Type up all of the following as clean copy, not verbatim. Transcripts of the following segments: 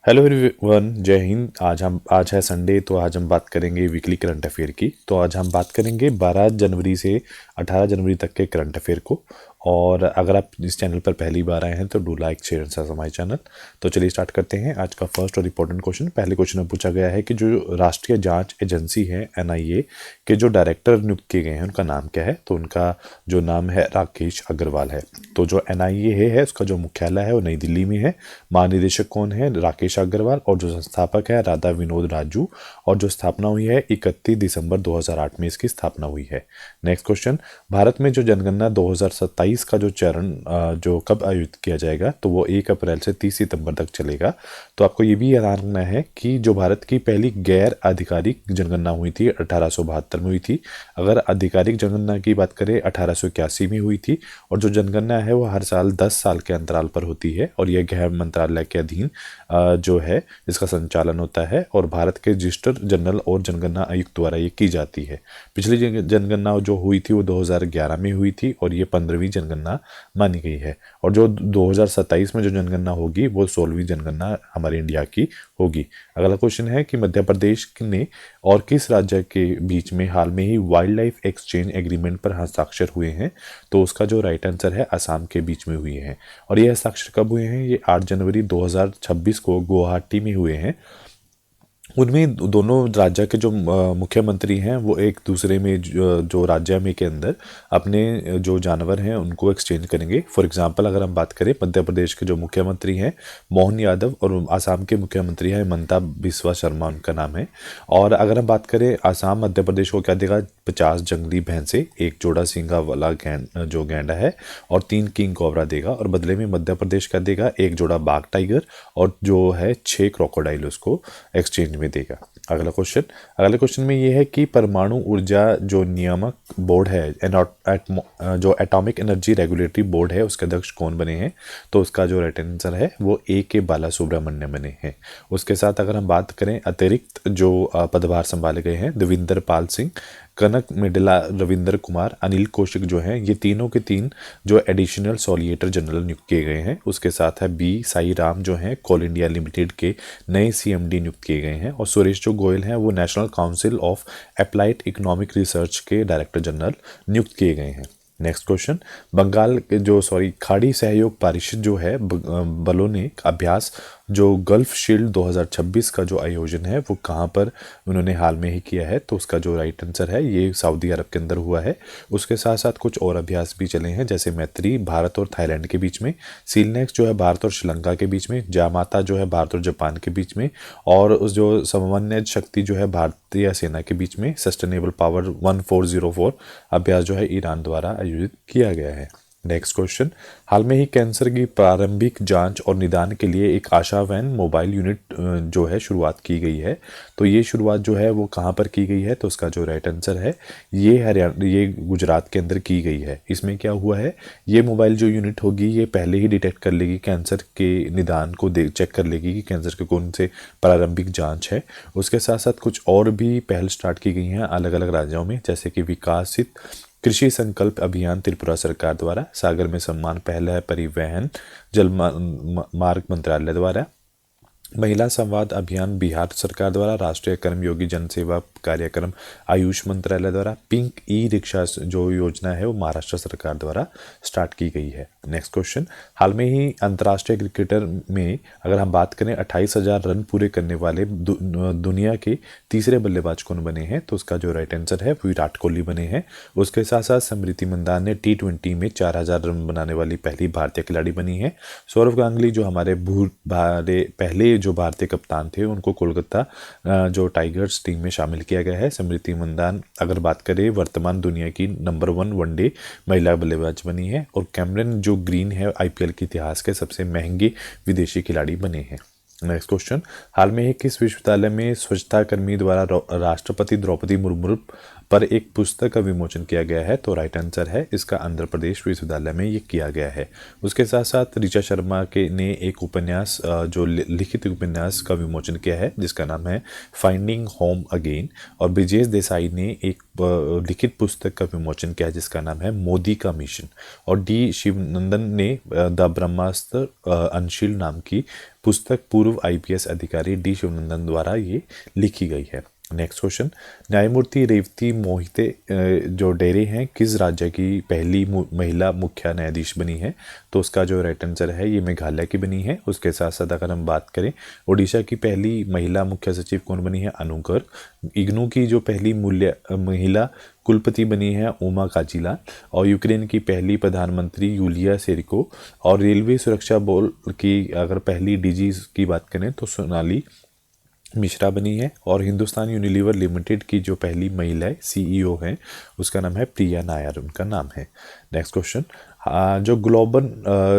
Hello everyone, जय हिंद। आज है संडे, तो आज हम बात करेंगे वीकली करंट अफेयर की। तो आज हम बात करेंगे 12 जनवरी से 18 जनवरी तक के करंट अफेयर को। और अगर आप इस चैनल पर पहली बार आए हैं तो do like share and subscribe my channel. तो चलिए स्टार्ट करते हैं आज का फर्स्ट और इम्पोर्टेंट क्वेश्चन। पहले क्वेश्चन में पूछा गया है कि जो राष्ट्रीय जांच एजेंसी है NIA के जो डायरेक्टर नियुक्त किए गए हैं उनका नाम क्या है। तो उनका जो नाम है राकेश अग्रवाल है। तो जो NIA है उसका जो मुख्यालय है वो नई दिल्ली में है। महानिदेशक कौन है? राकेश अग्रवाल। और जो संस्थापक है राधा विनोद राजू। और जो स्थापना हुई है 31 दिसंबर 2008 में इसकी स्थापना हुई है। नेक्स्ट क्वेश्चन, भारत में जो जनगणना 2027 का जो चरण जो कब आयोजित किया जाएगा, तो वो 1 अप्रैल से 30 सितंबर तक चलेगा। तो आपको ये भी याद रखना है कि जो भारत की पहली गैर आधिकारिक जनगणना हुई थी 1872 में हुई थी। अगर आधिकारिक जनगणना की बात करें 1881 में हुई थी। और जो जनगणना है वो हर साल 10 साल के अंतराल पर होती है और यह गृह मंत्रालय के अधीन जो है इसका संचालन होता है। और भारत के रजिस्ट्रार जनरल और जनगणना आयुक्त द्वारा ये की जाती है। पिछली जनगणना जो हुई थी वो 2011 में हुई थी और ये 15वीं जनगणना मानी गई है। और जो 2027 में जो जनगणना होगी वो 16वीं जनगणना हमारे इंडिया की होगी। अगला क्वेश्चन है कि मध्य प्रदेश ने और किस राज्य के बीच में हाल में ही वाइल्ड लाइफ एक्सचेंज एग्रीमेंट पर हस्ताक्षर हुए हैं। तो उसका जो राइट आंसर है असम के बीच में हुए हैं। और ये हस्ताक्षर कब हुए हैं? ये 8 जनवरी 2026 को गुवाहाटी में हुए हैं। उनमें दोनों राज्य के जो मुख्यमंत्री हैं वो एक दूसरे में जो राज्य में के अंदर अपने जो जानवर हैं उनको एक्सचेंज करेंगे। फॉर एग्जांपल अगर हम बात करें मध्य प्रदेश के जो मुख्यमंत्री हैं मोहन यादव और आसाम के मुख्यमंत्री हैं हिमंता बिस्वा शर्मा उनका नाम है। और अगर हम बात करें आसाम मध्य प्रदेश को क्या देगा? 50 जंगली भैंसे, एक जोड़ा सिंघा वाला जो गैंडा है और 3 किंग कोबरा देगा। और बदले में मध्य प्रदेश क्या देगा? एक जोड़ा बाघ टाइगर और जो है 6 क्रोकोडाइल उसको एक्सचेंज में देगा। अगले क्वेश्चन में ये है कि परमाणु ऊर्जा जो नियामक बोर्ड है जो एटॉमिक एनर्जी रेगुलेटरी बोर्ड है उसके अध्यक्ष कौन बने हैं। तो उसका जो राइट आंसर है वो AK बाला सुब्रमण्यम बने हैं। उसके साथ अगर हम बात करें अतिरिक्त जो पदभार संभाले गए हैं देविंदर पाल सिंह, कनक मिडला, रविंद्र कुमार, अनिल कौशिक जो हैं ये तीनों के तीन जो एडिशनल सॉलिसिटर जनरल नियुक्त किए गए हैं। उसके साथ है B साई राम जो हैं कोल इंडिया लिमिटेड के नए CMD नियुक्त किए गए हैं। और सुरेश जो गोयल हैं वो national council of applied economic research के डायरेक्टर जनरल नियुक्त किए गए हैं। नेक्स्ट क्वेश्चन, बंगाल के जो खाड़ी सहयोग परिषद जो है बलों ने अभ्यास जो गल्फ शील्ड 2026 का जो आयोजन है वो कहाँ पर उन्होंने हाल में ही किया है। तो उसका जो राइट आंसर है ये सऊदी अरब के अंदर हुआ है। उसके साथ साथ कुछ और अभ्यास भी चले हैं जैसे मैत्री भारत और थाईलैंड के बीच में, सीलनेक्स जो है भारत और श्रीलंका के बीच में, जामाता जो है भारत और जापान के बीच में, और उस जो समन्वय शक्ति जो है भारतीय सेना के बीच में, सस्टेनेबल पावर 1404 अभ्यास जो है ईरान द्वारा आयोजित किया गया है। नेक्स्ट क्वेश्चन, हाल में ही कैंसर की प्रारंभिक जांच और निदान के लिए एक आशा वैन मोबाइल यूनिट जो है शुरुआत की गई है। तो ये शुरुआत जो है वो कहाँ पर की गई है? तो उसका जो राइट आंसर है ये गुजरात के अंदर की गई है। इसमें क्या हुआ है, ये मोबाइल जो यूनिट होगी ये पहले ही डिटेक्ट कर लेगी कैंसर के निदान को चेक कर लेगी कि कैंसर के कौन से प्रारंभिक जाँच है। उसके साथ साथ कुछ और भी पहल स्टार्ट की गई हैं अलग अलग राज्यों में, जैसे कि विकासित कृषि संकल्प अभियान त्रिपुरा सरकार द्वारा, सागर में सम्मान पहल है परिवहन जल मार्ग मंत्रालय द्वारा, महिला संवाद अभियान बिहार सरकार द्वारा, राष्ट्रीय कर्मयोगी जनसेवा कार्यक्रम आयुष मंत्रालय द्वारा, पिंक ई-रिक्शा जो योजना है वो महाराष्ट्र सरकार द्वारा स्टार्ट की गई है। नेक्स्ट क्वेश्चन, हाल में ही अंतर्राष्ट्रीय क्रिकेटर में अगर हम बात करें 28,000 रन पूरे करने वाले दुनिया के तीसरे बल्लेबाज कौन बने हैं। तो उसका जो राइट आंसर है विराट कोहली बने हैं। उसके साथ साथ स्मृति मंदाना ने T20 में 4,000 रन बनाने वाली पहली भारतीय खिलाड़ी बनी है। सौरव गांगुली जो हमारे पहले जो भारतीय कप्तान थे उनको कोलकाता जो टाइगर्स टीम में शामिल किया गया है। स्मृति मंदाना अगर बात करें वर्तमान दुनिया की नंबर 1 वनडे महिला बल्लेबाज बनी है। और कैमरन जो ग्रीन है IPL के इतिहास के सबसे महंगे विदेशी खिलाड़ी बने हैं। नेक्स्ट क्वेश्चन, हाल में ही किस विश्वविद्यालय में स्वच्छता कर्मी द्वारा राष्ट्रपति द्रौपदी मुर्मू पर एक पुस्तक का विमोचन किया गया है। तो राइट आंसर है इसका आंध्र प्रदेश विश्वविद्यालय में ये किया गया है। उसके साथ साथ ऋचा शर्मा के ने एक उपन्यास जो लिखित उपन्यास का विमोचन किया है जिसका नाम है फाइंडिंग होम अगेन। और ब्रिजेश देसाई ने एक लिखित पुस्तक का विमोचन किया जिसका नाम है मोदी का मिशन। और डी शिवनंदन ने द ब्रह्मास्त्र अनशील नाम की पुस्तक पूर्व आईपीएस अधिकारी डी शिवनंदन द्वारा ये लिखी गई है। नेक्स्ट क्वेश्चन, न्यायमूर्ति रेवती मोहिते जो डेरे हैं किस राज्य की पहली महिला मुख्य न्यायाधीश बनी है? तो उसका जो राइट आंसर है ये मेघालय की बनी है। उसके साथ साथ अगर हम बात करें उड़ीसा की पहली महिला मुख्य सचिव कौन बनी है? अनु गर्ग। इग्नू की जो पहली महिला कुलपति बनी है उमा काजीलाल। और यूक्रेन की पहली प्रधानमंत्री यूलिया सेरिको। और रेलवे सुरक्षा बोर्ड की अगर पहली डीजी की बात करें तो सोनाली मिश्रा बनी है। और हिंदुस्तान यूनिलीवर लिमिटेड की जो पहली महिला सीईओ है उसका नाम है प्रिया नायर, उनका नाम है। नेक्स्ट क्वेश्चन, जो ग्लोबल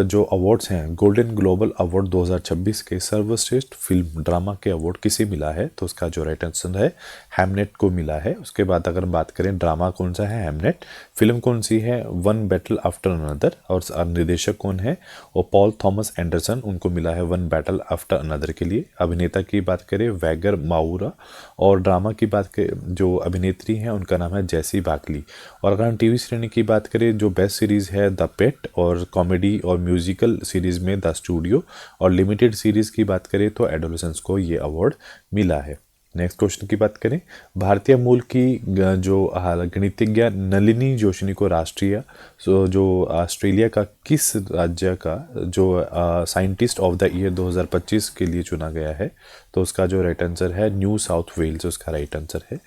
जो अवार्ड्स हैं गोल्डन ग्लोबल अवार्ड 2026 के सर्वश्रेष्ठ फिल्म ड्रामा के अवार्ड किसे मिला है? तो उसका जो राइट आंसर है हैमनेट को मिला है। उसके बाद अगर बात करें ड्रामा कौन सा है? हैमनेट। फिल्म कौन सी है? One battle after another. और निर्देशक कौन है? और पॉल थॉमस एंडरसन, उनको मिला है वन बैटल आफ्टर अनदर के लिए। अभिनेता की बात करें वैगर माउरा। और ड्रामा की बात करें जो अभिनेत्री हैं उनका नाम है जैसी बाकली। और अगर हम टीवी श्रेणी की बात करें जो बेस्ट सीरीज़ है द पेट। और कॉमेडी और म्यूजिकल सीरीज़ में द स्टूडियो। और लिमिटेड सीरीज़ की बात करें तो एडोलेसेंस को ये अवार्ड मिला है। नेक्स्ट क्वेश्चन की बात करें, भारतीय मूल की जो गणितज्ञ नलिनी जोशी को राष्ट्रीय जो ऑस्ट्रेलिया का किस राज्य का जो साइंटिस्ट ऑफ द ईयर 2025 के लिए चुना गया है? तो उसका जो राइट आंसर है न्यू साउथ वेल्स उसका राइट आंसर है।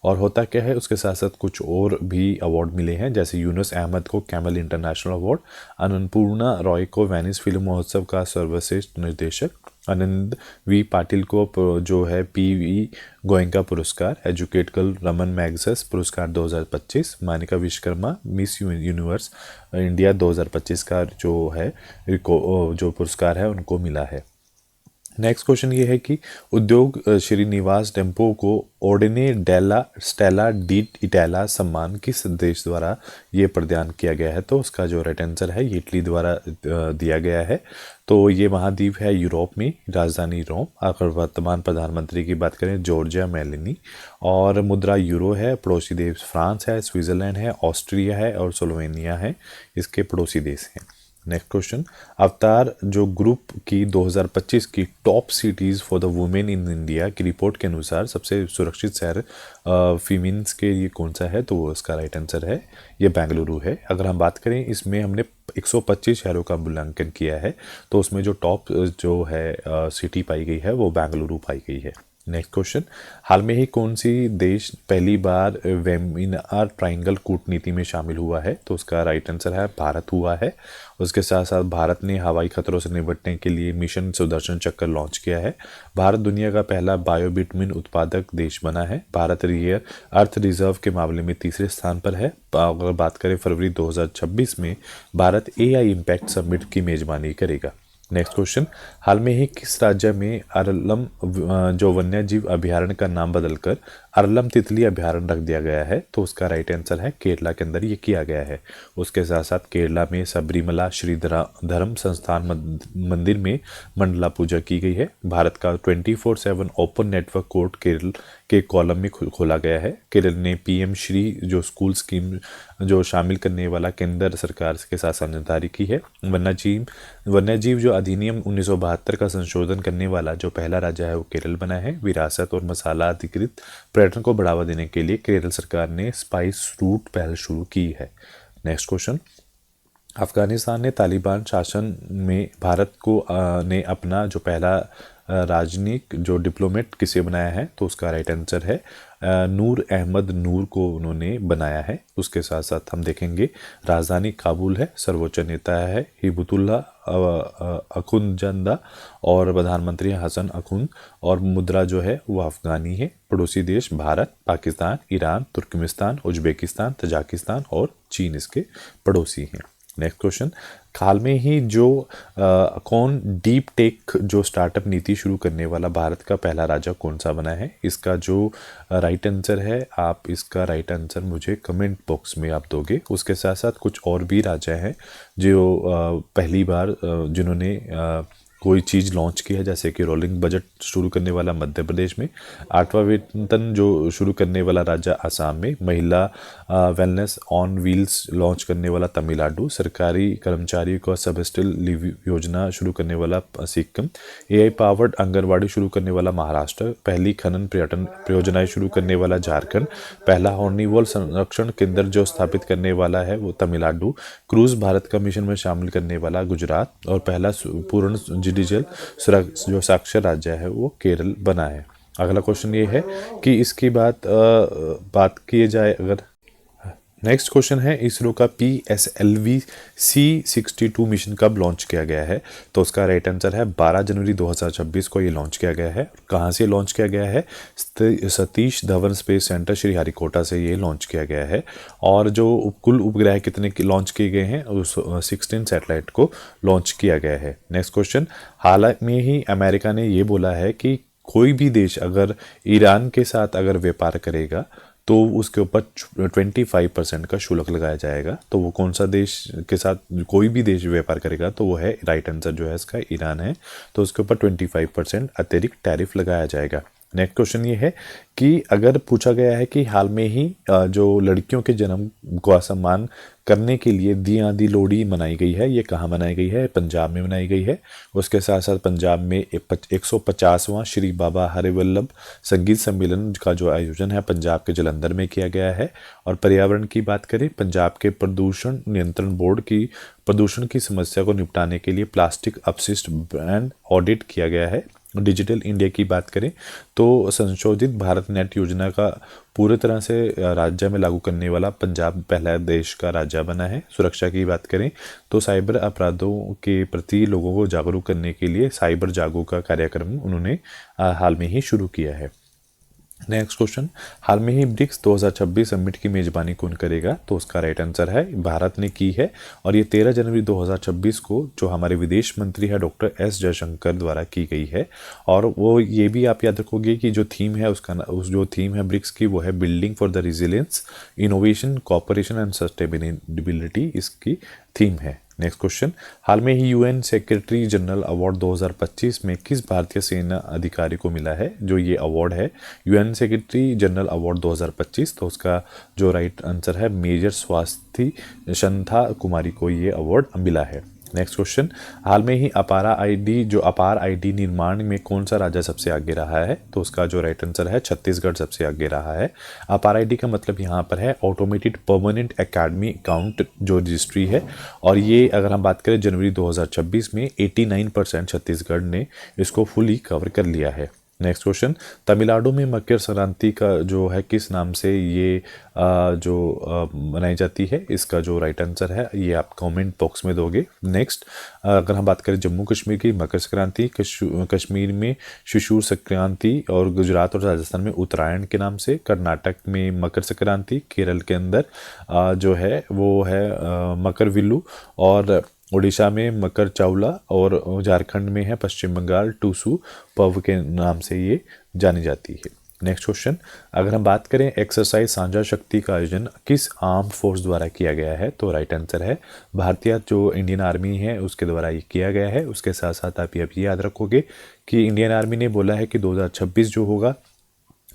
और होता क्या है उसके साथ साथ कुछ और भी अवार्ड मिले हैं, जैसे यूनुस अहमद को camel international award, Annapurna Roy को वेनिस फिल्म महोत्सव का सर्वश्रेष्ठ निर्देशक, आनंद वी पाटिल को जो है पीवी गोयंका पुरस्कार, एजुकेट गर्ल रमन मैग्सेस पुरस्कार 2025, Manika Vishwakarma miss universe India 2025 का जो है जो पुरस्कार है उनको मिला है। नेक्स्ट क्वेश्चन ये है कि उद्योग श्रीनिवास टेम्पो को ऑर्डिने डेला स्टेला डी इटाला सम्मान किस देश द्वारा ये प्रदान किया गया है? तो उसका जो राइट आंसर है ये इटली द्वारा दिया गया है। तो ये महाद्वीप है यूरोप में, राजधानी रोम। अगर वर्तमान प्रधानमंत्री की बात करें जॉर्जिया मेलोनी। और मुद्रा यूरो है। पड़ोसी देश फ्रांस है, स्विट्जरलैंड है, ऑस्ट्रिया है और स्लोवेनिया है, इसके पड़ोसी देश हैं। नेक्स्ट क्वेश्चन, अवतार जो ग्रुप की 2025 की top cities for the women in India की रिपोर्ट के अनुसार सबसे सुरक्षित शहर फीमेन्स के लिए कौन सा है? तो उसका राइट आंसर है ये बेंगलुरु है। अगर हम बात करें इसमें हमने 125 शहरों का मूल्यांकन किया है, तो उसमें जो टॉप जो है सिटी पाई गई है वो बेंगलुरु पाई गई है। नेक्स्ट क्वेश्चन, हाल में ही कौन सी देश पहली बार वेमिनार ट्रायंगल कूटनीति में शामिल हुआ है? तो उसका राइट आंसर है भारत हुआ है। उसके साथ साथ भारत ने हवाई खतरों से निपटने के लिए मिशन सुदर्शन चक्र लॉन्च किया है। भारत दुनिया का पहला बायोबिटमिन उत्पादक देश बना है। भारत रियर अर्थ रिजर्व के मामले में तीसरे स्थान पर है। अगर बात करें फरवरी 2026 में भारत एआई इम्पैक्ट समिट की मेजबानी करेगा। नेक्स्ट क्वेश्चन, हाल में ही किस राज्य में अरलम जो वन्यजीव अभ्यारण्य का नाम बदलकर अरलम तितली अभ्यारण्य रख दिया गया है? तो उसका राइट आंसर है केरला के अंदर ये किया गया है। उसके साथ साथ केरला में सबरीमला श्री धर्म संस्थान मंदिर में मंडला पूजा की गई है। भारत का 24/7 ओपन नेटवर्क कोर्ट केरल के कॉलम में खोला गया है। केरल ने पीएम श्री जो स्कूल स्कीम जो शामिल करने वाला केंद्र सरकार के साथ साझेदारी की है। वन्यजीव जो अधिनियम 1972 का संशोधन करने वाला जो पहला राज्य है वो केरल बना है। विरासत और मसाला अधिकृत पर्यटन को बढ़ावा देने के लिए केरल सरकार ने स्पाइस रूट पहल शुरू की है। नेक्स्ट क्वेश्चन, अफगानिस्तान ने तालिबान शासन में भारत को ने अपना जो पहला राजनयिक जो डिप्लोमेट किसे बनाया है? तो उसका राइट आंसर है नूर अहमद नूर को उन्होंने बनाया है। उसके साथ साथ हम देखेंगे राजधानी काबुल है, सर्वोच्च नेता है हिबतुल्ला अखुंदजादा और प्रधानमंत्री हसन अखुंद। और मुद्रा जो है वो अफगानी है। पड़ोसी देश Bharat, Pakistan, Iran, Turkmenistan, Uzbekistan, Tajikistan और चीन इसके पड़ोसी हैं। नेक्स्ट क्वेश्चन, हाल में ही जो कौन डीप टेक जो स्टार्टअप नीति शुरू करने वाला भारत का पहला राज्य कौन सा बना है? इसका जो राइट आंसर है आप इसका राइट आंसर मुझे कमेंट बॉक्स में आप दोगे। उसके साथ साथ कुछ और भी राज्य हैं जो पहली बार जिन्होंने कोई चीज़ लॉन्च की है, जैसे कि रोलिंग बजट शुरू करने वाला मध्य प्रदेश में, 8वां वेतन जो शुरू करने वाला राज्य आसाम में, महिला वेलनेस ऑन व्हील्स लॉन्च करने वाला तमिलनाडु, सरकारी कर्मचारियों का सबस्टिल लीव योजना शुरू करने वाला सिक्किम, एआई पावर्ड आंगनवाड़ी शुरू करने वाला महाराष्ट्र, पहली खनन पर्यटन परियोजनाएं शुरू करने वाला झारखंड, पहला हॉर्नीवॉल संरक्षण केंद्र जो स्थापित करने वाला है वो तमिलनाडु, क्रूज भारत का मिशन में शामिल करने वाला गुजरात, और पहला पूर्ण डिजिटल जो साक्षर राज्य है वो केरल बना है। अगला क्वेश्चन ये है कि इसकी बात की जाए अगर, नेक्स्ट क्वेश्चन है इसरो का PSLV C62 मिशन कब लॉन्च किया गया है? तो उसका राइट आंसर है 12 जनवरी 2026 को ये लॉन्च किया गया है। कहाँ से लॉन्च किया गया है? सतीश धवन स्पेस सेंटर श्रीहरिकोटा से ये लॉन्च किया गया है। और जो कुल उपग्रह कितने लॉन्च किए गए हैं? उस 16 सैटेलाइट को लॉन्च किया गया है। नेक्स्ट क्वेश्चन, हाल में ही अमेरिका ने ये बोला है कि कोई भी देश अगर ईरान के साथ अगर व्यापार करेगा तो उसके ऊपर 25% का शुल्क लगाया जाएगा। तो वो कौन सा देश के साथ कोई भी देश व्यापार करेगा तो वो है, राइट आंसर जो है इसका ईरान है। तो उसके ऊपर 25% अतिरिक्त टैरिफ लगाया जाएगा। नेक्स्ट क्वेश्चन ये है कि अगर पूछा गया है कि हाल में ही जो लड़कियों के जन्म का सम्मान करने के लिए दी आंधी लोहड़ी मनाई गई है, ये कहाँ मनाई गई है? पंजाब में मनाई गई है। उसके साथ साथ पंजाब में 150वां श्री बाबा हरिवल्लभ संगीत सम्मेलन का जो आयोजन है पंजाब के जलंधर में किया गया है। और पर्यावरण की बात करें, पंजाब के प्रदूषण नियंत्रण बोर्ड की प्रदूषण की समस्या को निपटाने के लिए प्लास्टिक अपशिष्ट बैन ऑडिट किया गया है। डिजिटल इंडिया की बात करें तो संशोधित भारत नेट योजना का पूरी तरह से राज्य में लागू करने वाला पंजाब पहला देश का राज्य बना है। सुरक्षा की बात करें तो साइबर अपराधों के प्रति लोगों को जागरूक करने के लिए साइबर जागो का कार्यक्रम उन्होंने हाल में ही शुरू किया है। नेक्स्ट क्वेश्चन, हाल में ही ब्रिक्स 2026 समिट की मेजबानी कौन करेगा? तो उसका राइट आंसर है भारत ने की है। और ये 13 जनवरी 2026 को जो हमारे विदेश मंत्री है डॉक्टर एस जयशंकर द्वारा की गई है। और वो ये भी आप याद रखोगे कि जो थीम है जो थीम है ब्रिक्स की वो है building for the resilience, innovation, cooperation and sustainability इसकी थीम है। नेक्स्ट क्वेश्चन, हाल में ही यूएन सेक्रेटरी जनरल अवार्ड 2025 में किस भारतीय सेना अधिकारी को मिला है? जो ये अवार्ड है यूएन सेक्रेटरी जनरल अवार्ड 2025, तो उसका जो राइट आंसर है मेजर स्वास्थी शंथा कुमारी को ये अवार्ड मिला है। नेक्स्ट क्वेश्चन, हाल में ही अपार आईडी निर्माण में कौन सा राज्य सबसे आगे रहा है? तो उसका जो राइट आंसर है छत्तीसगढ़ सबसे आगे रहा है। अपार आईडी का मतलब यहाँ पर है ऑटोमेटेड परमानेंट एकेडमी अकाउंट जो रजिस्ट्री है। और ये अगर हम बात करें जनवरी 2026 में 89% छत्तीसगढ़ ने इसको फुली कवर कर लिया है। नेक्स्ट क्वेश्चन, तमिलनाडु में मकर संक्रांति का जो है किस नाम से ये मनाई जाती है? इसका जो राइट आंसर है ये आप कमेंट बॉक्स में दोगे। नेक्स्ट, अगर हम बात करें जम्मू कश्मीर की मकर संक्रांति, कश्मीर में शिशुर संक्रांति, और गुजरात और राजस्थान में उत्तरायण के नाम से, कर्नाटक में मकर संक्रांति, केरल के अंदर जो है वो है मकर विल्लू, और उड़ीसा में मकर चावला, और झारखंड में है पश्चिम बंगाल टूसू पर्व के नाम से ये जानी जाती है। नेक्स्ट क्वेश्चन, अगर हम बात करें एक्सरसाइज साझा शक्ति का आयोजन किस आर्म फोर्स द्वारा किया गया है? तो राइट आंसर है भारतीय जो इंडियन आर्मी है उसके द्वारा ये किया गया है। उसके साथ साथ आप ये याद रखोगे कि इंडियन आर्मी ने बोला है कि 2026 जो होगा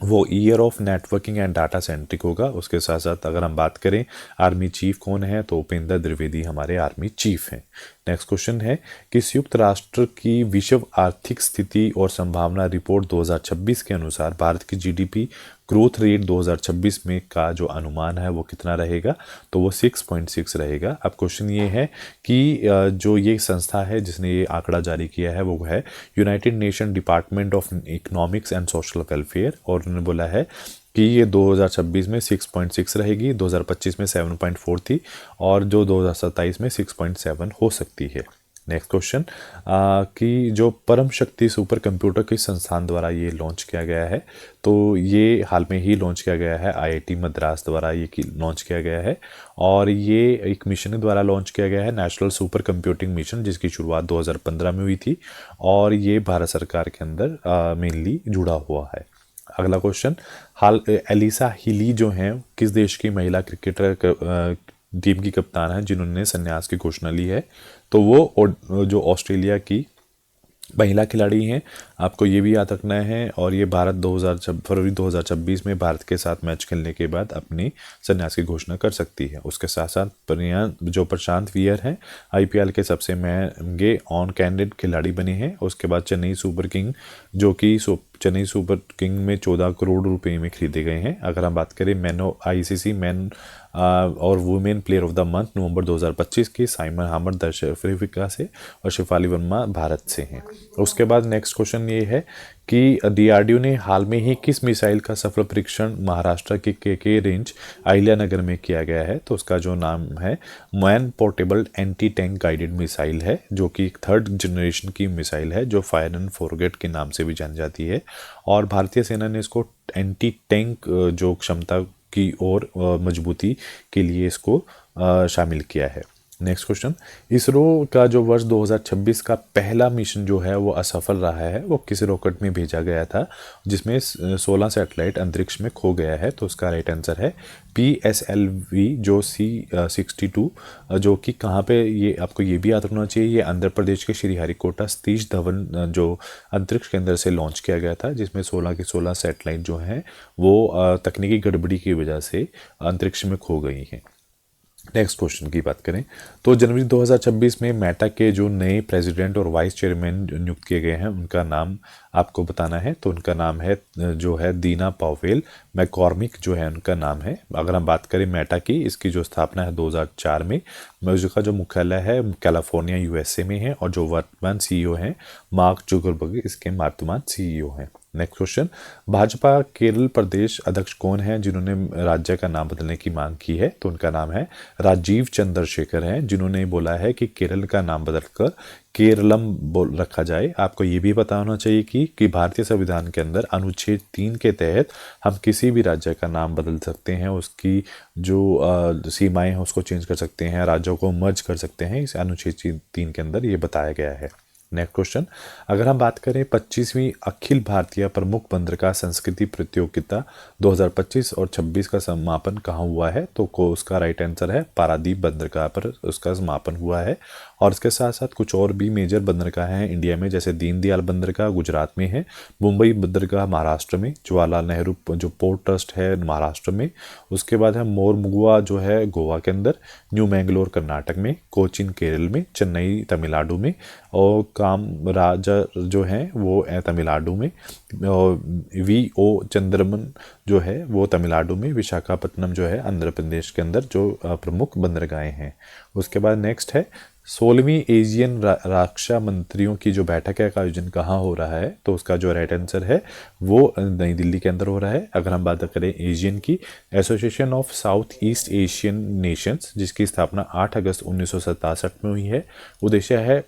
वो year of networking and data centric होगा। उसके साथ साथ अगर हम बात करें आर्मी चीफ कौन है, तो उपेंद्र द्विवेदी हमारे आर्मी चीफ हैं। नेक्स्ट क्वेश्चन है कि संयुक्त राष्ट्र की विश्व आर्थिक स्थिति और संभावना रिपोर्ट 2026 के अनुसार भारत की जीडीपी ग्रोथ रेट 2026 में का जो अनुमान है वो कितना रहेगा? तो वो 6.6 रहेगा। अब क्वेश्चन ये है कि जो ये संस्था है जिसने ये आंकड़ा जारी किया है वो है United nation department of economics and social welfare, और उन्होंने बोला है कि ये 2026 में 6.6 रहेगी, 2025 में 7.4 थी, और जो 2027 में 6.7 हो सकती है। नेक्स्ट क्वेश्चन कि जो परम शक्ति सुपर कंप्यूटर किस संस्थान द्वारा ये लॉन्च किया गया है? तो ये हाल में ही लॉन्च किया गया है आईआईटी मद्रास द्वारा ये लॉन्च किया गया है। और ये एक मिशन द्वारा लॉन्च किया गया है नेशनल सुपर कंप्यूटिंग मिशन, जिसकी शुरुआत 2015 में हुई थी, और ये भारत सरकार के अंदर मेनली जुड़ा हुआ है। अगला क्वेश्चन, एलिसा हिली जो हैं किस देश की महिला क्रिकेटर टीम की कप्तान है जिन्होंने संन्यास की घोषणा ली है? तो वो जो ऑस्ट्रेलिया की महिला खिलाड़ी हैं, आपको ये भी याद रखना है। और ये फरवरी 2026 में भारत के साथ मैच खेलने के बाद अपनी संन्यास की घोषणा कर सकती है। उसके साथ साथ प्रशांत वियर हैं, आईपीएल के सबसे महंगे ऑन कैंडिडेट खिलाड़ी बने हैं। उसके बाद चेन्नई सुपर किंग, जो कि चेन्नई सुपर किंग में 14 करोड़ रुपए में खरीदे गए हैं। अगर हम बात करें आईसीसी मैन और women player of the month November 2025 की, साइमन हामर दक्षिण अफ्रीका से और शिफाली वर्मा भारत से हैं। उसके बाद नेक्स्ट क्वेश्चन ये है कि डीआरडीओ ने हाल में ही किस मिसाइल का सफल परीक्षण महाराष्ट्र के रेंज अहिल्या नगर में किया गया है? तो उसका जो नाम है man portable anti tank guided missile है, जो कि एक 3rd जनरेशन की मिसाइल है, जो फायर एंड फॉरगेट के नाम से भी जानी जाती है। और भारतीय सेना ने इसको एंटी टैंक जो क्षमता की और मजबूती के लिए इसको शामिल किया है। नेक्स्ट क्वेश्चन, इसरो का जो वर्ष 2026 का पहला मिशन जो है वो असफल रहा है, वो किस रॉकेट में भेजा गया था जिसमें 16 सैटेलाइट अंतरिक्ष में खो गया है? तो उसका राइट आंसर है PSLV जो C62, जो कि कहाँ पे, ये आपको ये भी याद रखना चाहिए, ये आंध्र प्रदेश के श्रीहरिकोटा सतीश धवन जो अंतरिक्ष केंद्र से लॉन्च किया गया था, जिसमें 16 की 16 सैटेलाइट जो हैं वो तकनीकी गड़बड़ी की वजह से अंतरिक्ष में खो गई हैं। नेक्स्ट क्वेश्चन की बात करें तो जनवरी 2026 में मेटा के जो नए प्रेसिडेंट और वाइस चेयरमैन नियुक्त किए गए हैं उनका नाम आपको बताना है। तो उनका नाम है जो है दीना पावेल मैकॉर्मिक जो है उनका नाम है। अगर हम बात करें मेटा की, इसकी जो स्थापना है 2004 में, इसका जो मुख्यालय है कैलिफोर्निया यूएसए में है और जो वर्तमान सीईओ हैं मार्क जुकरबर्ग इसके वर्तमान सीईओ हैं। नेक्स्ट क्वेश्चन, भाजपा केरल प्रदेश अध्यक्ष कौन है जिन्होंने राज्य का नाम बदलने की मांग की है? तो उनका नाम है राजीव चंद्रशेखर हैं, जिन्होंने बोला है कि केरल का नाम बदलकर केरलम बोल रखा जाए। आपको ये भी पता होना चाहिए कि भारतीय संविधान के अंदर अनुच्छेद 3 के तहत हम किसी भी राज्य का नाम बदल सकते हैं, उसकी जो सीमाएं हैं उसको चेंज कर सकते हैं, राज्यों को मर्ज कर सकते हैं, इस अनुच्छेद 3 के अंदर ये बताया गया है। नेक्स्ट क्वेश्चन, अगर हम बात करें 25वीं अखिल भारतीय प्रमुख बंदरगाह संस्कृति प्रतियोगिता 2025 और 26 का समापन कहाँ हुआ है? तो उसका राइट आंसर है पारादीप बंदरगाह पर उसका समापन हुआ है। और इसके साथ साथ कुछ और भी मेजर बंदरगाह हैं इंडिया में, जैसे दीनदयाल बंदरगाह गुजरात में है, मुंबई बंदरगाह महाराष्ट्र में, जवाहरलाल नेहरू जो पोर्ट ट्रस्ट है महाराष्ट्र में, उसके बाद है मोरमुगुआ जो है गोवा के अंदर, न्यू मैंगलोर कर्नाटक में, कोचीन केरल में, चेन्नई तमिलनाडु में, और कामराजा जो है वो तमिलनाडु में, VO चंद्रमन जो है वो तमिलनाडु में, विशाखापट्टनम जो है आंध्र प्रदेश के अंदर जो प्रमुख बंदरगाहें हैं। उसके बाद नेक्स्ट है 16वीं एशियन रक्षा मंत्रियों की जो बैठक है का आयोजन कहाँ हो रहा है? तो उसका जो राइट आंसर है वो नई दिल्ली के अंदर हो रहा है। अगर हम बात करें एशियन की, association of south east Asian Nations जिसकी स्थापना 8 अगस्त 1967 में हुई है, उद्देश्य है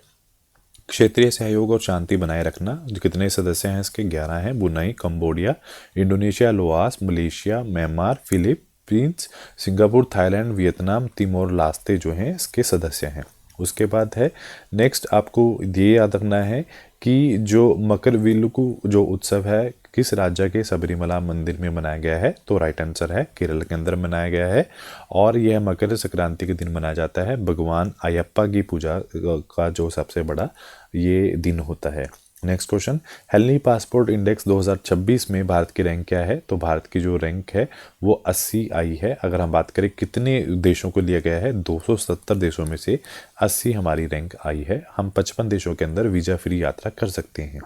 क्षेत्रीय सहयोग और शांति बनाए रखना। जो कितने सदस्य हैं इसके? 11 हैं। Brunei, Cambodia, Indonesia, Laos, Malaysia, Myanmar, Philippines, Singapore, Thailand, Vietnam, Timor Leste जो हैं इसके सदस्य हैं। उसके बाद है नेक्स्ट, आपको ये याद रखना है कि जो मकरविलुकु जो उत्सव है किस राज्य के सबरीमला मंदिर में मनाया गया है? तो राइट आंसर है केरल के अंदर मनाया गया है। और यह मकर संक्रांति के दिन मनाया जाता है। भगवान अयप्पा की पूजा का जो सबसे बड़ा ये दिन होता है। नेक्स्ट क्वेश्चन, हेलनी पासपोर्ट इंडेक्स 2026 में भारत की रैंक क्या है? तो भारत की जो रैंक है वो 80 आई है। अगर हम बात करें कितने देशों को लिया गया है, 270 देशों में से 80 हमारी रैंक आई है। हम 55 देशों के अंदर वीज़ा फ्री यात्रा कर सकते हैं।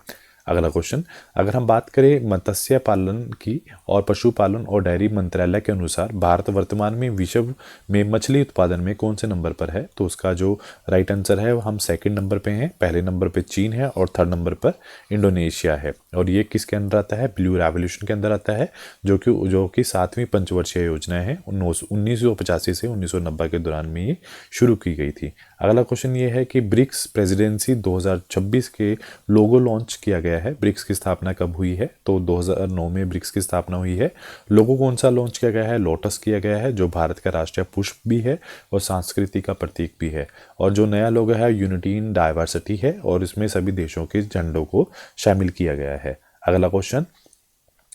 अगला क्वेश्चन, अगर हम बात करें मत्स्य पालन की और पशुपालन और डेयरी मंत्रालय के अनुसार भारत वर्तमान में विश्व में मछली उत्पादन में कौन से नंबर पर है? तो उसका जो राइट आंसर है हम 2nd नंबर पे हैं। पहले नंबर पे चीन है और 3rd नंबर पर इंडोनेशिया है। और ये किसके अंदर आता है? ब्लू रेवोल्यूशन के अंदर आता है, जो कि 7वीं पंचवर्षीय योजना है। 1985 से 1990 के दौरान में ये शुरू की गई थी। अगला क्वेश्चन ये है कि ब्रिक्स प्रेसिडेंसी 2026 के लोगो लॉन्च किया गया है। ब्रिक्स की स्थापना कब हुई है? तो 2009 में ब्रिक्स की स्थापना हुई है। लोगो कौन सा लॉन्च किया गया है? लोटस किया गया है, जो भारत का राष्ट्रीय पुष्प भी है और संस्कृति का प्रतीक भी है। और जो नया लोगो है यूनिटी इन डाइवर्सिटी है और इसमें सभी देशों के झंडों को शामिल किया गया है। अगला क्वेश्चन,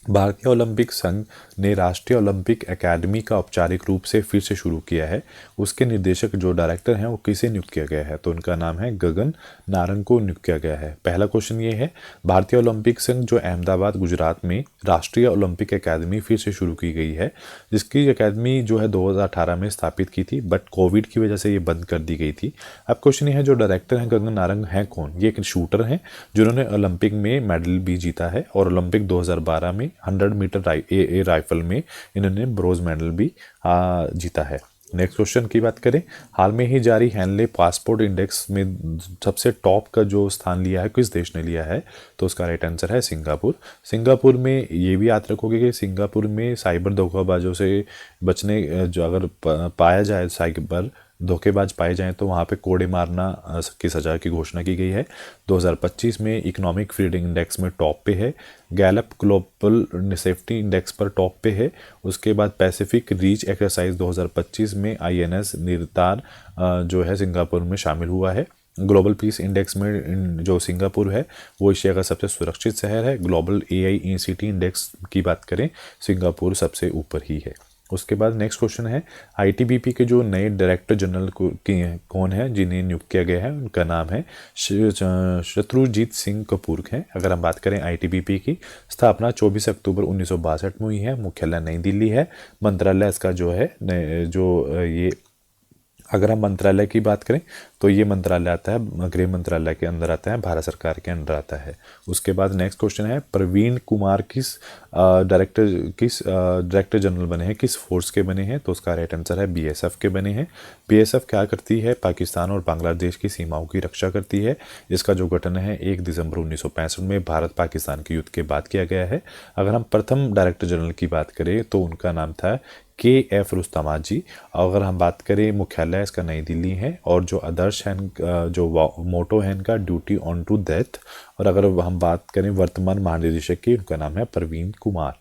भारतीय ओलंपिक संघ ने राष्ट्रीय ओलंपिक अकादमी का औपचारिक रूप से फिर से शुरू किया है। उसके निर्देशक जो डायरेक्टर हैं वो किसे नियुक्त किया गया है, तो उनका नाम है गगन नारंग को नियुक्त किया गया है। पहला क्वेश्चन ये है, भारतीय ओलंपिक संघ जो अहमदाबाद गुजरात में राष्ट्रीय ओलंपिक अकादमी फिर से शुरू की गई है, जिसकी अकादमी जो है 2018 में स्थापित की थी, बट कोविड की वजह से ये बंद कर दी गई थी। अब क्वेश्चन ये है, जो डायरेक्टर हैं गगन नारंग हैं कौन? ये एक शूटर हैं जिन्होंने ओलंपिक में मेडल भी जीता है और ओलंपिक 2012 में 100 मीटर राइफल में इन्होंने ब्रोंज मेडल भी जीता है। नेक्स्ट क्वेश्चन की बात करें, हाल में ही जारी हैनले पासपोर्ट इंडेक्स में सबसे टॉप का जो स्थान लिया है किस देश ने लिया है, तो उसका राइट आंसर है सिंगापुर। सिंगापुर में ये भी याद रखोगे कि सिंगापुर में साइबर धोखाबाजों से बचने जो अगर पाया जाए साइबर धोखेबाज पाए जाएं तो वहाँ पे कोड़े मारना की सज़ा की घोषणा की गई है। 2025 में इकोनॉमिक फ्रीडम इंडेक्स में टॉप पे है, गैलप ग्लोबल सेफ्टी इंडेक्स पर टॉप पे है। उसके बाद पैसिफिक रीच एक्सरसाइज 2025 में आईएनएस निर्तार जो है सिंगापुर में शामिल हुआ है। ग्लोबल पीस इंडेक्स में जो सिंगापुर है वो एशिया का सबसे सुरक्षित शहर है। ग्लोबल AIECT इंडेक्स की बात करें सिंगापुर सबसे ऊपर ही है। उसके बाद नेक्स्ट क्वेश्चन है, ITBP के जो नए डायरेक्टर जनरल कौन है जिन्हें नियुक्त किया गया है, उनका नाम है शत्रुजीत सिंह कपूर है। अगर हम बात करें ITBP की स्थापना 24 अक्टूबर 1962 में हुई है। मुख्यालय नई दिल्ली है। मंत्रालय इसका जो है ये अगर हम मंत्रालय की बात करें तो ये मंत्रालय आता है गृह मंत्रालय के अंदर आता है, भारत सरकार के अंदर आता है। उसके बाद नेक्स्ट क्वेश्चन है, प्रवीण कुमार किस डायरेक्टर जनरल बने हैं, किस फोर्स के बने हैं, तो उसका राइट आंसर है BSF के बने हैं। BSF क्या करती है, पाकिस्तान और बांग्लादेश की सीमाओं की रक्षा करती है। इसका जो गठन है 1 दिसंबर 1965 में भारत पाकिस्तान के युद्ध के बाद किया गया है। अगर हम प्रथम डायरेक्टर जनरल की बात करें तो उनका नाम था KF रुस्तमाजी। अगर हम बात करें मुख्यालय इसका नई दिल्ली है और जो आदर्श है जो मोटो है इनका ड्यूटी ऑन टू डेथ। और अगर हम बात करें वर्तमान महानिदेशक की, उनका नाम है प्रवीण कुमार।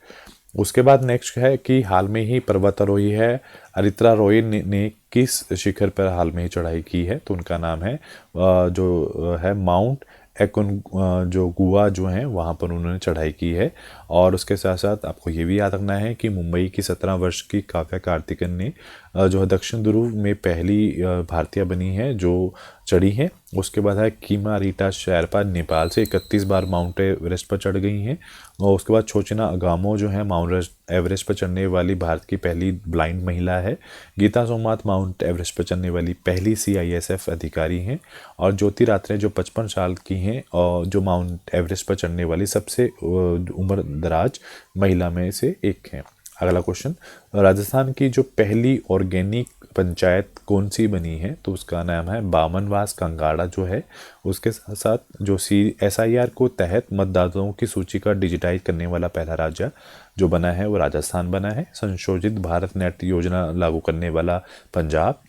उसके बाद नेक्स्ट है कि हाल में ही पर्वतारोही है अरित्रा रॉय ने किस शिखर पर हाल में ही चढ़ाई की है, तो उनका नाम है जो है माउंट एकोन जो गोवा जो है वहाँ पर उन्होंने चढ़ाई की है। और उसके साथ साथ आपको ये भी याद रखना है कि मुंबई की 17 वर्ष की काव्या कार्तिकन ने जो है दक्षिण ध्रुव में पहली भारतीय बनी है जो चढ़ी है। उसके बाद है कीमा रीटा शेरपा नेपाल से 31 बार माउंट एवरेस्ट पर चढ़ गई हैं। और उसके बाद छोचना अगामो जो है माउंट एवरेस्ट पर चढ़ने वाली भारत की पहली ब्लाइंड महिला है। गीता सोमनाथ माउंट एवरेस्ट पर चढ़ने वाली पहली CISF अधिकारी हैं। और ज्योति रात्रे जो 55 साल की हैं और जो माउंट एवरेस्ट पर चढ़ने वाली सबसे उम्र दराज महिला में से एक हैं। अगला क्वेश्चन, राजस्थान की जो पहली ऑर्गेनिक पंचायत कौन सी बनी है, तो उसका नाम है बामनवास कांगाड़ा जो है। उसके साथ साथ जो SIR को तहत मतदाताओं की सूची का डिजिटाइज करने वाला पहला राज्य जो बना है वो राजस्थान बना है। संशोधित भारत नेट योजना लागू करने वाला पंजाब।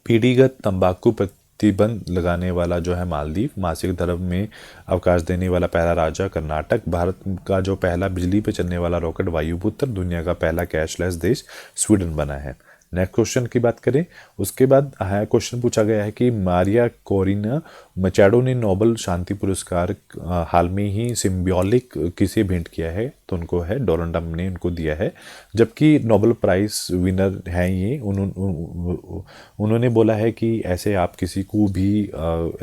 पीढ़ीगत तंबाकू प्रतिबंध लगाने वाला जो है मालदीव। मासिक धर्म में अवकाश देने वाला पहला राज्य कर्नाटक। भारत का जो पहला बिजली पर चलने वाला रॉकेट वायुपुत्र। दुनिया का पहला कैशलेस देश स्वीडन बना है। नेक्स्ट क्वेश्चन की बात करें, उसके बाद क्वेश्चन पूछा गया है कि मारिया कोरिना मचाडो ने नोबेल शांति पुरस्कार हाल में ही सिम्बॉलिक किसे भेंट किया है, तो उनको है डोनाल्ड ट्रंप ने उनको दिया है। जबकि नोबेल प्राइज विनर हैं ये, उन्होंने बोला है कि ऐसे आप किसी को भी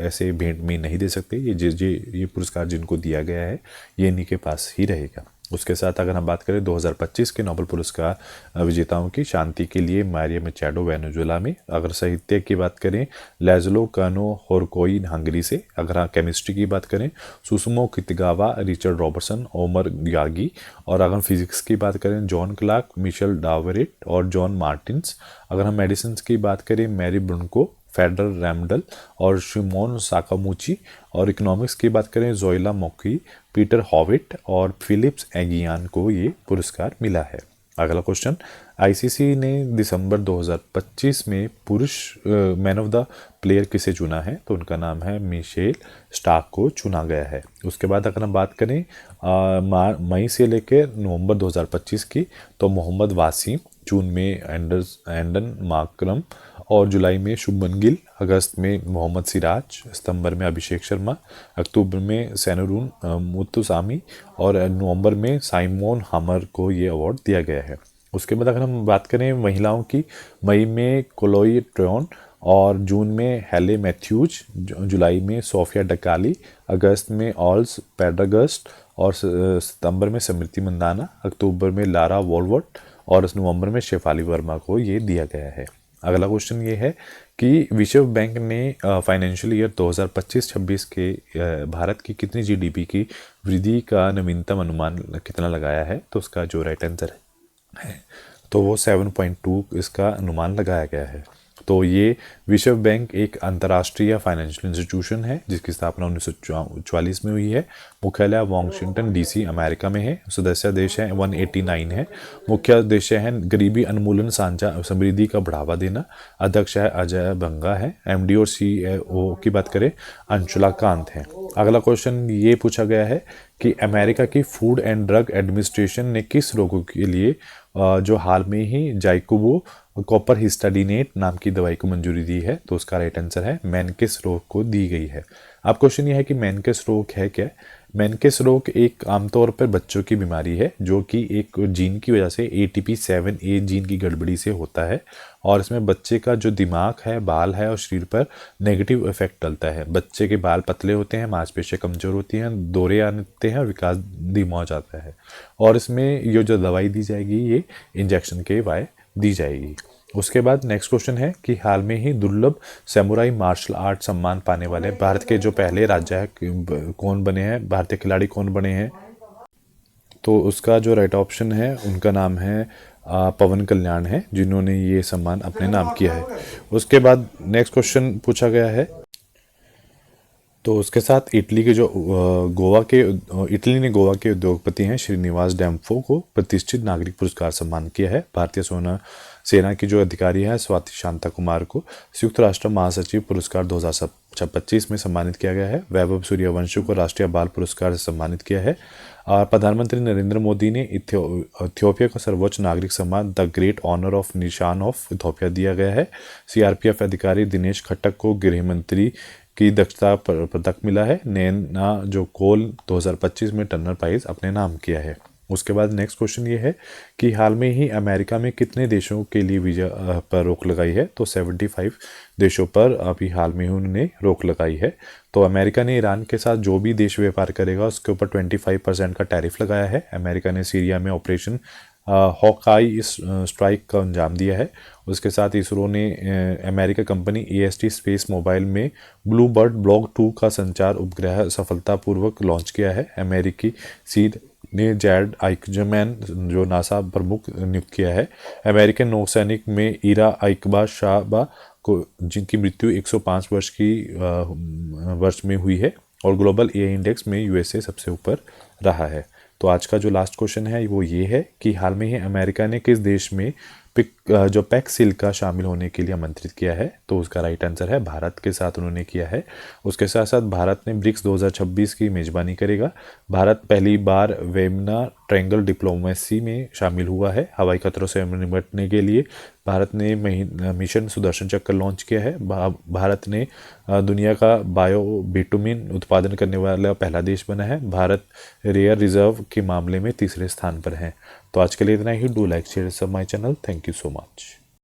ऐसे भेंट में नहीं दे सकते। ये पुरस्कार जिनको दिया गया है ये इन्हीं के पास ही रहेगा। उसके साथ अगर हम बात करें 2025 के नोबेल पुरस्कार विजेताओं की, शांति के लिए मारिया मचाडो वेनेजुएला में। अगर साहित्य की बात करें लैज़लो कानो होरकोई हंगरी से। अगर हाँ केमिस्ट्री की बात करें Susumu Kitagawa, Richard Robertson, Omar Yaghi. और अगर फिजिक्स की बात करें जॉन क्लार्क, मिशेल डावरेट और जॉन मार्टिन्स। अगर हम मेडिसिन की बात करें मैरी ब्रुनको, फेडरल रैमडल और शिमोन साकामुची। और इकोनॉमिक्स की बात करें जोइला मोकी, पीटर हॉविट और फिलिप्स एगियान को ये पुरस्कार मिला है। अगला क्वेश्चन, ICC ने दिसंबर 2025 में पुरुष मैन ऑफ द प्लेयर किसे चुना है, तो उनका नाम है मिशेल स्टार्क को चुना गया है। उसके बाद अगर हम बात करें मई से लेकर नवंबर 2025 की, तो मोहम्मद वासीम, जून में एंडन माकरम और जुलाई में शुभमन गिल, अगस्त में मोहम्मद सिराज, सितंबर में अभिषेक शर्मा, अक्टूबर में सैनुरून मुत्तुसामी और नवंबर में साइमोन हमर को ये अवार्ड दिया गया है। उसके बाद अगर हम बात करें महिलाओं की, मई में कोलोई ट्रोन और जून में हेले मैथ्यूज, जुलाई में सोफिया डकाली, अगस्त में ऑल्स पेड्रागस्ट और सितंबर में स्मृति मंदाना, अक्टूबर में लारा वॉलवर्ट और नवंबर में शेफाली वर्मा को ये दिया गया है। अगला क्वेश्चन ये है कि विश्व बैंक ने फाइनेंशियल ईयर 2025-26 के भारत की कितनी जीडीपी की वृद्धि का नवीनतम अनुमान कितना लगाया है? तो उसका जो राइट आंसर है तो वो 7.2 इसका अनुमान लगाया गया है। तो ये विश्व बैंक एक अंतर्राष्ट्रीय फाइनेंशियल इंस्टीट्यूशन है जिसकी स्थापना 1944 में हुई है। मुख्यालय वॉशिंगटन डीसी अमेरिका में है। सदस्य देश हैं 189 है। मुख्य उद्देश्य है गरीबी उन्मूलन, साझा समृद्धि का बढ़ावा देना। अध्यक्ष है अजय बंगा है। एमडी और सीईओ की बात करें अंशुला कांत है। अगला क्वेश्चन ये पूछा गया है कि अमेरिका की फूड एंड ड्रग एडमिनिस्ट्रेशन ने किस रोगों के लिए जो हाल में ही जाइकोबो कॉपर हिस्टाडीनेट नाम की दवाई को मंजूरी दी है? तो उसका राइट आंसर है मेनकिस रोग को दी गई है। अब क्वेश्चन ये है कि मेनकिस रोग है क्या? मेनकिस रोग एक आमतौर पर बच्चों की बीमारी है जो कि एक जीन की वजह से ATP7A जीन की गड़बड़ी से होता है और इसमें बच्चे का जो दिमाग है, बाल है और शरीर पर नेगेटिव इफेक्ट डलता है। बच्चे के बाल पतले होते हैं, मांसपेशियां कमजोर होती हैं, दौरे आते हैं और विकास धीमा हो जाता है। और इसमें ये जो दवाई दी जाएगी ये इंजेक्शन के वाय दी जाएगी। उसके बाद नेक्स्ट क्वेश्चन है कि हाल में ही दुर्लभ सैमुराई मार्शल आर्ट सम्मान पाने वाले भारत के जो पहले राज्य है कौन बने हैं, भारतीय खिलाड़ी कौन बने हैं? तो उसका जो राइट ऑप्शन है उनका नाम है पवन कल्याण है, जिन्होंने ये सम्मान अपने नाम किया है। उसके बाद नेक्स्ट क्वेश्चन पूछा गया है तो उसके साथ इटली के जो इटली ने गोवा के उद्योगपति हैं श्रीनिवास डैम्फो को प्रतिष्ठित नागरिक पुरस्कार सम्मान किया है। भारतीय सेना की जो अधिकारी है स्वाति शांता कुमार को संयुक्त राष्ट्र महासचिव पुरस्कार 2025 में सम्मानित किया गया है। वैभव सूर्यवंशी को राष्ट्रीय बाल पुरस्कार से सम्मानित किया है। प्रधानमंत्री नरेंद्र मोदी ने इथियोपिया को सर्वोच्च नागरिक सम्मान द ग्रेट ऑनर ऑफ निशान ऑफ इथियोपिया दिया गया है। सीआरपीएफ अधिकारी दिनेश खट्टक को गृह मंत्री की दक्षता पदक मिला है। नैना जो कोल 2025 में टर्नर प्राइज अपने नाम किया है। उसके बाद नेक्स्ट क्वेश्चन ये है कि हाल में ही अमेरिका में कितने देशों के लिए वीज़ा पर रोक लगाई है? तो 75 देशों पर अभी हाल में ही उन्होंने रोक लगाई है। तो अमेरिका ने ईरान के साथ जो भी देश व्यापार करेगा उसके ऊपर 25% का टैरिफ लगाया है। अमेरिका ने सीरिया में ऑपरेशन हॉकाई स्ट्राइक का अंजाम दिया है। उसके साथ इसरो ने America company AST space mobile में ब्लू बर्ड ब्लॉक 2 का संचार उपग्रह सफलतापूर्वक लॉन्च किया है। अमेरिकी सीड ने जैड आइकजमैन जो नासा प्रमुख नियुक्त किया है। अमेरिकन नौसैनिक में ईरा आइकबा शाहबा को जिनकी मृत्यु 105 वर्ष में हुई है और ग्लोबल AI इंडेक्स में USA सबसे ऊपर रहा है। तो आज का जो लास्ट क्वेश्चन है वो ये है कि हाल में ही अमेरिका ने किस देश में जो पैक्स सिल्का शामिल होने के लिए आमंत्रित किया है? तो उसका राइट आंसर है भारत के साथ उन्होंने किया है। उसके साथ साथ भारत ने ब्रिक्स 2026 की मेजबानी करेगा। भारत पहली बार वेमना ट्रायंगल डिप्लोमेसी में शामिल हुआ है। हवाई खतरों से निपटने के लिए भारत ने मिशन सुदर्शन चक्र लॉन्च किया है। भारत ने दुनिया का बायो बिटुमिन उत्पादन करने वाला पहला देश बना है। भारत रेयर रिजर्व के मामले में तीसरे स्थान पर है। तो आज के लिए इतना ही। डू लाइक शेयर सब my channel. Thank you so much.